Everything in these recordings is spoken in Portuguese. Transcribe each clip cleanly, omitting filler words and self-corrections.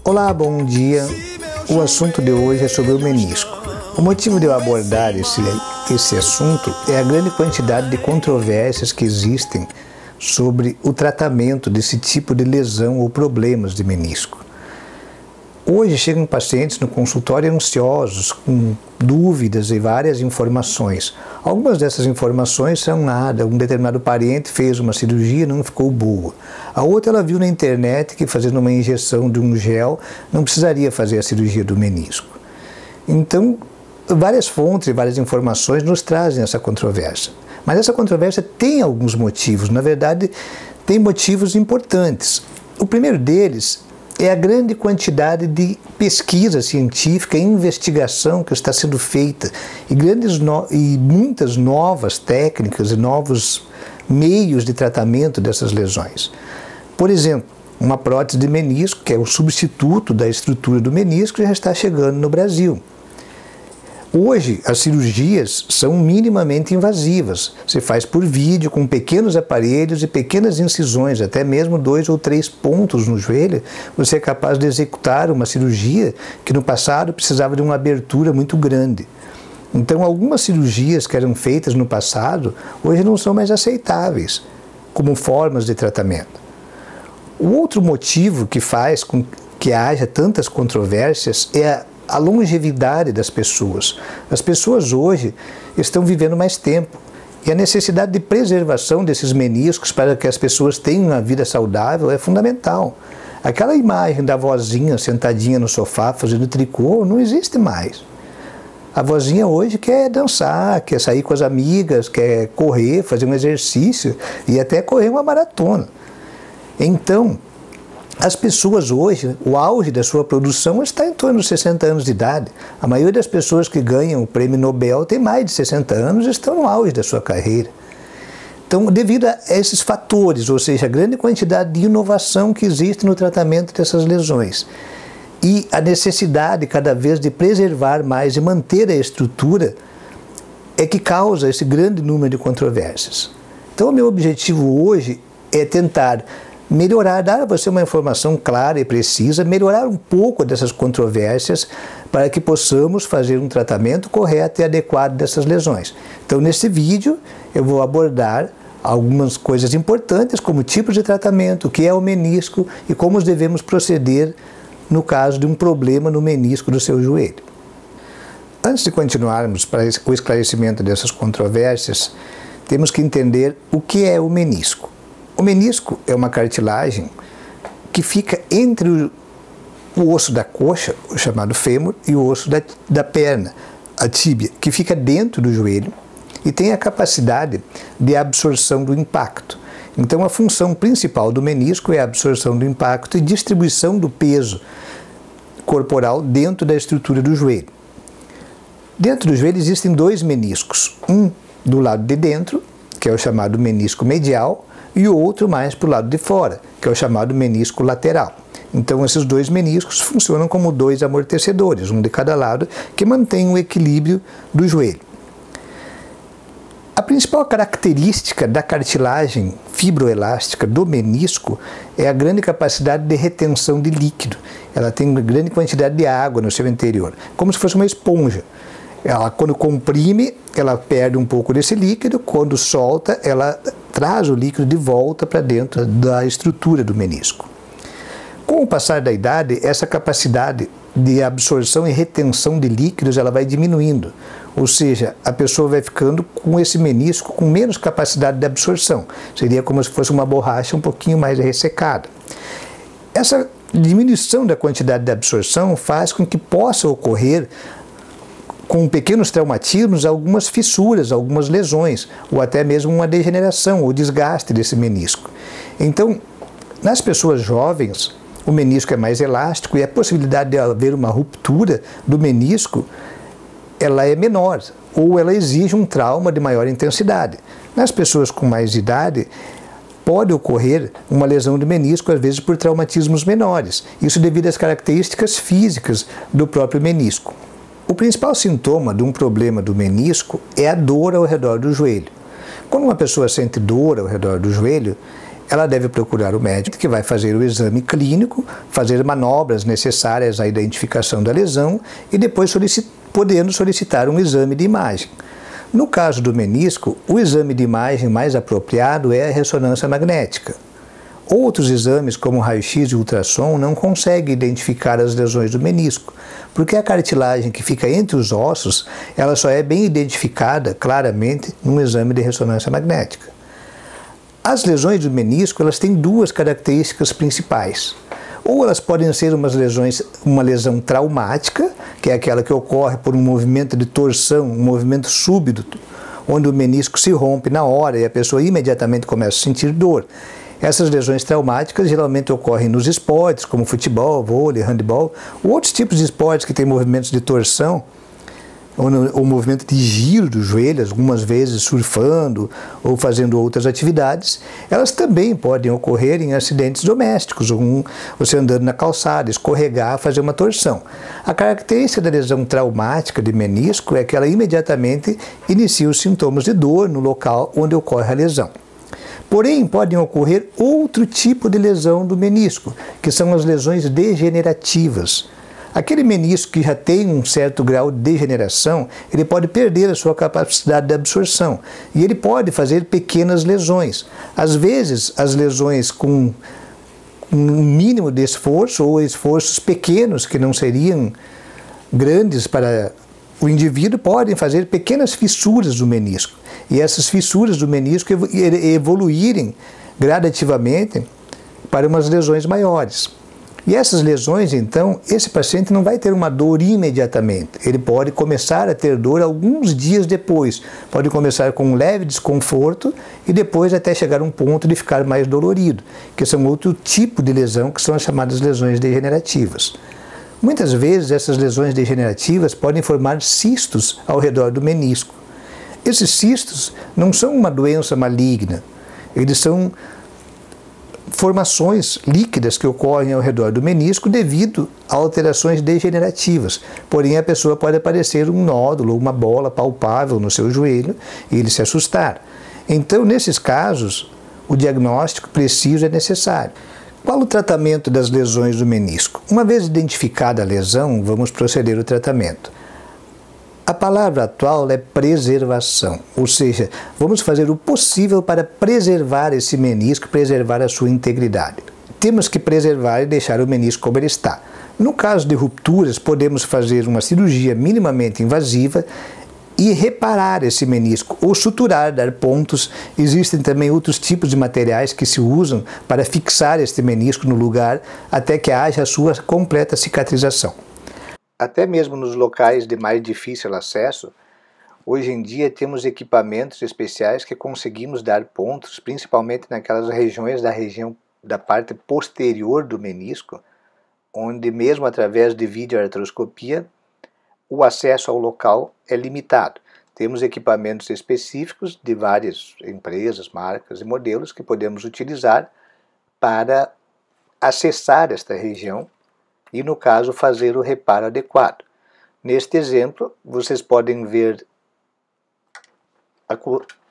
Olá, bom dia. O assunto de hoje é sobre o menisco. O motivo de eu abordar esse assunto é a grande quantidade de controvérsias que existem sobre o tratamento desse tipo de lesão ou problemas de menisco. Hoje chegam pacientes no consultório ansiosos, com dúvidas e várias informações. Algumas dessas informações são nada. Um determinado parente fez uma cirurgia e não ficou boa. A outra ela viu na internet que fazendo uma injeção de um gel não precisaria fazer a cirurgia do menisco. Então, várias fontes e várias informações nos trazem essa controvérsia. Mas essa controvérsia tem alguns motivos. Na verdade, tem motivos importantes. O primeiro deles é a grande quantidade de pesquisa científica e investigação que está sendo feita e muitas novas técnicas e novos meios de tratamento dessas lesões. Por exemplo, uma prótese de menisco, que é o substituto da estrutura do menisco, já está chegando no Brasil. Hoje, as cirurgias são minimamente invasivas. Se faz por vídeo, com pequenos aparelhos e pequenas incisões, até mesmo 2 ou 3 pontos no joelho, você é capaz de executar uma cirurgia que no passado precisava de uma abertura muito grande. Então, algumas cirurgias que eram feitas no passado, hoje não são mais aceitáveis como formas de tratamento. O outro motivo que faz com que haja tantas controvérsias é a longevidade das pessoas. As pessoas hoje estão vivendo mais tempo e a necessidade de preservação desses meniscos para que as pessoas tenham uma vida saudável é fundamental. Aquela imagem da vozinha sentadinha no sofá fazendo tricô não existe mais. A vozinha hoje quer dançar, quer sair com as amigas, quer correr, fazer um exercício e até correr uma maratona. Então, as pessoas hoje, o auge da sua produção está em torno de 60 anos de idade. A maioria das pessoas que ganham o prêmio Nobel tem mais de 60 anos e estão no auge da sua carreira. Então, devido a esses fatores, ou seja, a grande quantidade de inovação que existe no tratamento dessas lesões e a necessidade cada vez de preservar mais e manter a estrutura, é que causa esse grande número de controvérsias. Então, o meu objetivo hoje é tentar melhorar, dar a você uma informação clara e precisa, melhorar um pouco dessas controvérsias para que possamos fazer um tratamento correto e adequado dessas lesões. Então, nesse vídeo, eu vou abordar algumas coisas importantes, como tipos de tratamento, o que é o menisco e como devemos proceder no caso de um problema no menisco do seu joelho. Antes de continuarmos para o esclarecimento dessas controvérsias, temos que entender o que é o menisco. O menisco é uma cartilagem que fica entre o osso da coxa, o chamado fêmur, e o osso da perna, a tíbia, que fica dentro do joelho e tem a capacidade de absorção do impacto. Então, a função principal do menisco é a absorção do impacto e distribuição do peso corporal dentro da estrutura do joelho. Dentro do joelho existem 2 meniscos, um do lado de dentro, que é o chamado menisco medial, e o outro mais para o lado de fora, que é o chamado menisco lateral. Então, esses 2 meniscos funcionam como 2 amortecedores, um de cada lado, que mantém o equilíbrio do joelho. A principal característica da cartilagem fibroelástica do menisco é a grande capacidade de retenção de líquido. Ela tem uma grande quantidade de água no seu interior, como se fosse uma esponja. Ela, quando comprime, ela perde um pouco desse líquido, quando solta, ela traz o líquido de volta para dentro da estrutura do menisco. Com o passar da idade, essa capacidade de absorção e retenção de líquidos ela vai diminuindo, ou seja, a pessoa vai ficando com esse menisco com menos capacidade de absorção. Seria como se fosse uma borracha um pouquinho mais ressecada. Essa diminuição da quantidade de absorção faz com que possa ocorrer, com pequenos traumatismos, algumas fissuras, algumas lesões, ou até mesmo uma degeneração ou desgaste desse menisco. Então, nas pessoas jovens, o menisco é mais elástico e a possibilidade de haver uma ruptura do menisco ela é menor, ou ela exige um trauma de maior intensidade. Nas pessoas com mais idade, pode ocorrer uma lesão do menisco, às vezes por traumatismos menores, isso devido às características físicas do próprio menisco. O principal sintoma de um problema do menisco é a dor ao redor do joelho. Quando uma pessoa sente dor ao redor do joelho, ela deve procurar o médico que vai fazer o exame clínico, fazer manobras necessárias à identificação da lesão e depois podendo solicitar um exame de imagem. No caso do menisco, o exame de imagem mais apropriado é a ressonância magnética. Outros exames, como raio-x e ultrassom, não conseguem identificar as lesões do menisco, porque a cartilagem que fica entre os ossos, ela só é bem identificada claramente num exame de ressonância magnética. As lesões do menisco, elas têm duas características principais. Ou elas podem ser uma lesão traumática, que é aquela que ocorre por um movimento de torção, um movimento súbito, onde o menisco se rompe na hora e a pessoa imediatamente começa a sentir dor. Essas lesões traumáticas geralmente ocorrem nos esportes, como futebol, vôlei, handebol, ou outros tipos de esportes que têm movimentos de torção, ou movimento de giro do joelho, algumas vezes surfando ou fazendo outras atividades. Elas também podem ocorrer em acidentes domésticos, você andando na calçada, escorregar, fazer uma torção. A característica da lesão traumática de menisco é que ela imediatamente inicia os sintomas de dor no local onde ocorre a lesão. Porém, podem ocorrer outro tipo de lesão do menisco, que são as lesões degenerativas. Aquele menisco que já tem um certo grau de degeneração, ele pode perder a sua capacidade de absorção e ele pode fazer pequenas lesões. Às vezes, as lesões com um mínimo de esforço ou esforços pequenos que não seriam grandes para o indivíduo podem fazer pequenas fissuras do menisco. E essas fissuras do menisco evoluírem gradativamente para umas lesões maiores. E essas lesões, então, esse paciente não vai ter uma dor imediatamente. Ele pode começar a ter dor alguns dias depois. Pode começar com um leve desconforto e depois até chegar a um ponto de ficar mais dolorido, que são outro tipo de lesão, que são as chamadas lesões degenerativas. Muitas vezes essas lesões degenerativas podem formar cistos ao redor do menisco. Esses cistos não são uma doença maligna, eles são formações líquidas que ocorrem ao redor do menisco devido a alterações degenerativas. Porém, a pessoa pode aparecer um nódulo, uma bola palpável no seu joelho e ele se assustar. Então, nesses casos, o diagnóstico preciso é necessário. Qual o tratamento das lesões do menisco? Uma vez identificada a lesão, vamos proceder ao tratamento. A palavra atual é preservação, ou seja, vamos fazer o possível para preservar esse menisco, preservar a sua integridade. Temos que preservar e deixar o menisco como ele está. No caso de rupturas, podemos fazer uma cirurgia minimamente invasiva e reparar esse menisco, ou suturar, dar pontos. Existem também outros tipos de materiais que se usam para fixar este menisco no lugar até que haja a sua completa cicatrização. Até mesmo nos locais de mais difícil acesso, hoje em dia temos equipamentos especiais que conseguimos dar pontos, principalmente naquelas regiões da parte posterior do menisco, onde mesmo através de videoartroscopia, o acesso ao local é limitado. Temos equipamentos específicos de várias empresas, marcas e modelos que podemos utilizar para acessar esta região e, no caso, fazer o reparo adequado. Neste exemplo, vocês podem ver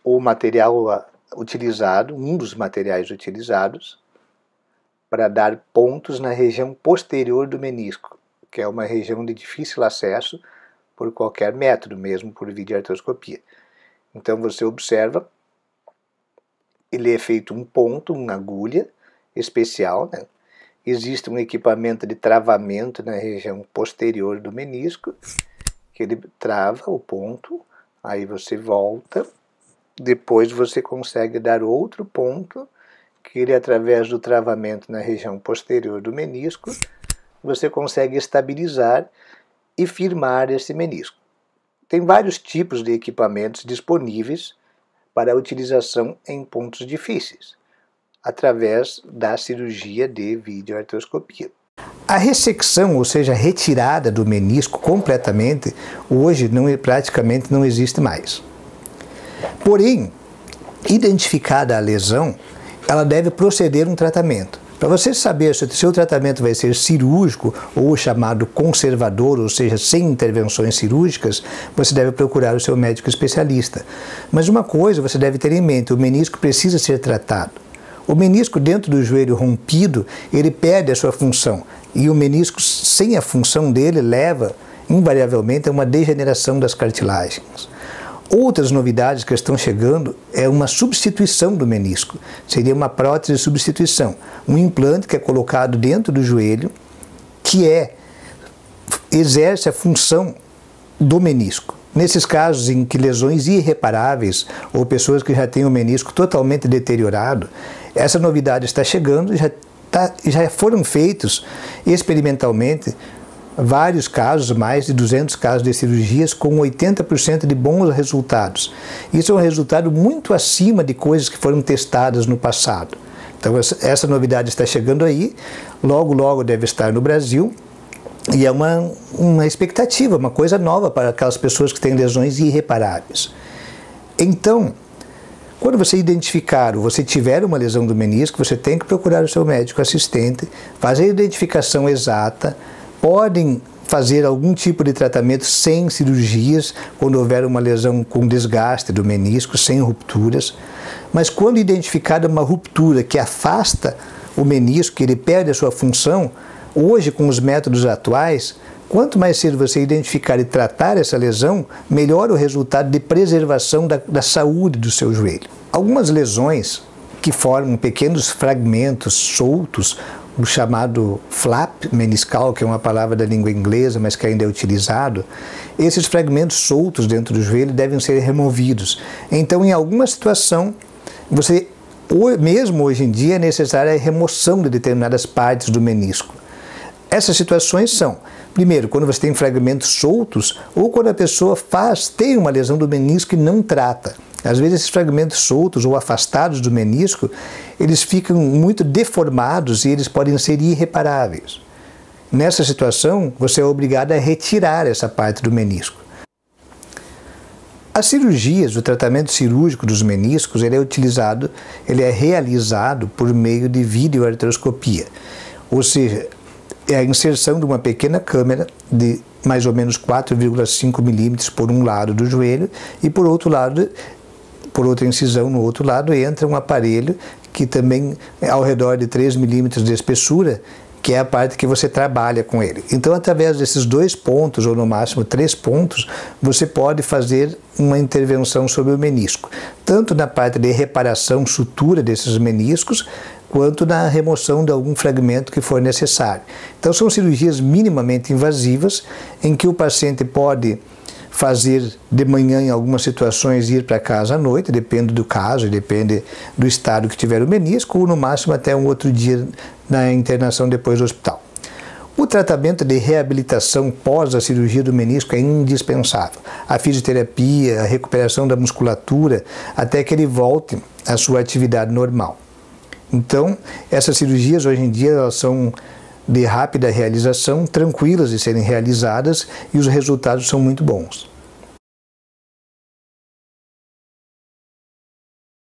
o material utilizado, um dos materiais utilizados, para dar pontos na região posterior do menisco, que é uma região de difícil acesso por qualquer método, mesmo por videoartroscopia. Então você observa, ele é feito um ponto, uma agulha especial, né? Existe um equipamento de travamento na região posterior do menisco, que ele trava o ponto, aí você volta, depois você consegue dar outro ponto, que ele, através do travamento na região posterior do menisco, você consegue estabilizar e firmar esse menisco. Tem vários tipos de equipamentos disponíveis para a utilização em pontos difíceis, através da cirurgia de videoartroscopia. A ressecção, ou seja, a retirada do menisco completamente, hoje praticamente não existe mais. Porém, identificada a lesão, ela deve proceder um tratamento. Para você saber se o seu tratamento vai ser cirúrgico ou chamado conservador, ou seja, sem intervenções cirúrgicas, você deve procurar o seu médico especialista. Mas uma coisa você deve ter em mente, o menisco precisa ser tratado. O menisco dentro do joelho rompido, ele perde a sua função. E o menisco sem a função dele leva, invariavelmente, a uma degeneração das cartilagens. Outras novidades que estão chegando é uma substituição do menisco. Seria uma prótese de substituição. Um implante que é colocado dentro do joelho, que exerce a função do menisco. Nesses casos em que lesões irreparáveis ou pessoas que já têm o menisco totalmente deteriorado, essa novidade está chegando, já foram feitos experimentalmente vários casos, mais de 200 casos de cirurgias com 80% de bons resultados. Isso é um resultado muito acima de coisas que foram testadas no passado. Então essa novidade está chegando aí, logo logo deve estar no Brasil, e é uma expectativa, uma coisa nova para aquelas pessoas que têm lesões irreparáveis. Então, quando você identificar ou você tiver uma lesão do menisco, você tem que procurar o seu médico assistente, fazer a identificação exata. Podem fazer algum tipo de tratamento sem cirurgias, quando houver uma lesão com desgaste do menisco, sem rupturas. Mas quando identificada uma ruptura que afasta o menisco, que ele perde a sua função, hoje com os métodos atuais, quanto mais cedo você identificar e tratar essa lesão, melhor o resultado de preservação da saúde do seu joelho. Algumas lesões que formam pequenos fragmentos soltos, o chamado flap meniscal, que é uma palavra da língua inglesa, mas que ainda é utilizado, esses fragmentos soltos dentro do joelho devem ser removidos. Então, em alguma situação, mesmo hoje em dia, é necessária a remoção de determinadas partes do menisco. Essas situações são, primeiro, quando você tem fragmentos soltos ou quando a pessoa tem uma lesão do menisco e não trata. Às vezes esses fragmentos soltos ou afastados do menisco, eles ficam muito deformados e eles podem ser irreparáveis. Nessa situação, você é obrigado a retirar essa parte do menisco. As cirurgias, o tratamento cirúrgico dos meniscos, ele é realizado por meio de videoartroscopia. Ou seja, é a inserção de uma pequena câmera de mais ou menos 4,5 milímetros por um lado do joelho e por outro lado, por outra incisão no outro lado, entra um aparelho que também é ao redor de 3 milímetros de espessura, que é a parte que você trabalha com ele. Então, através desses 2 pontos, ou no máximo 3 pontos, você pode fazer uma intervenção sobre o menisco, tanto na parte de reparação, sutura desses meniscos, quanto na remoção de algum fragmento que for necessário. Então, são cirurgias minimamente invasivas, em que o paciente pode fazer de manhã em algumas situações e ir para casa à noite, depende do caso, depende do estado que tiver o menisco, ou no máximo até um outro dia na internação depois do hospital. O tratamento de reabilitação pós a cirurgia do menisco é indispensável. A fisioterapia, a recuperação da musculatura, até que ele volte à sua atividade normal. Então, essas cirurgias hoje em dia elas são de rápida realização, tranquilas de serem realizadas e os resultados são muito bons.